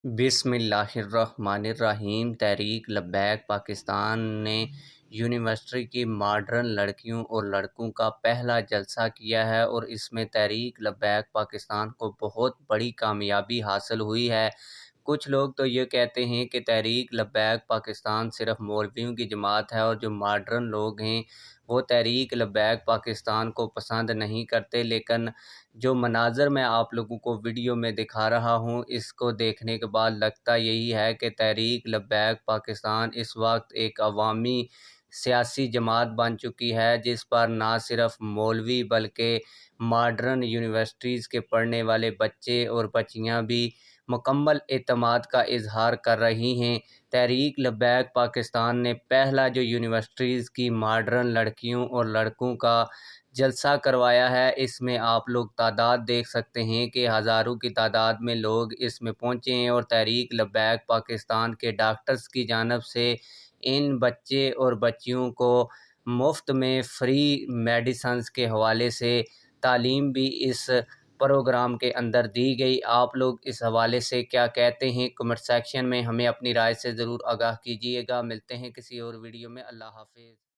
بسم اللہ الرحمن الرحیم۔ تحریک لبیک پاکستان نے یونیورسٹی کی ماڈرن لڑکیوں اور لڑکوں کا پہلا جلسہ کیا ہے اور اس میں تحریک لبیک پاکستان کو بہت بڑی کامیابی حاصل ہوئی ہے۔ کچھ لوگ تو یہ کہتے ہیں کہ تحریک لبیک پاکستان صرف مولویوں کی جماعت ہے اور جو ماڈرن لوگ ہیں وہ تحریک لبیک پاکستان کو پسند نہیں کرتے، لیکن جو مناظر میں آپ لوگوں کو ویڈیو میں دکھا رہا ہوں اس کو دیکھنے کے بعد لگتا یہی ہے کہ تحریک لبیک پاکستان اس وقت ایک عوامی سیاسی جماعت بن چکی ہے، جس پر نہ صرف مولوی بلکہ ماڈرن یونیورسٹیز کے پڑھنے والے بچے اور بچیاں بھی مکمل اعتماد کا اظہار کر رہی ہیں۔ تحریک لبیک پاکستان نے پہلا جو یونیورسٹیز کی ماڈرن لڑکیوں اور لڑکوں کا جلسہ کروایا ہے، اس میں آپ لوگ تعداد دیکھ سکتے ہیں کہ ہزاروں کی تعداد میں لوگ اس میں پہنچے ہیں اور تحریک لبیک پاکستان کے ڈاکٹرز کی جانب سے ان بچے اور بچیوں کو مفت میں فری میڈیسنز کے حوالے سے تعلیم بھی اس پروگرام کے اندر دی گئی۔ آپ لوگ اس حوالے سے کیا کہتے ہیں؟ کمنٹ سیکشن میں ہمیں اپنی رائے سے ضرور آگاہ کیجیے گا۔ ملتے ہیں کسی اور ویڈیو میں۔ اللہ حافظ۔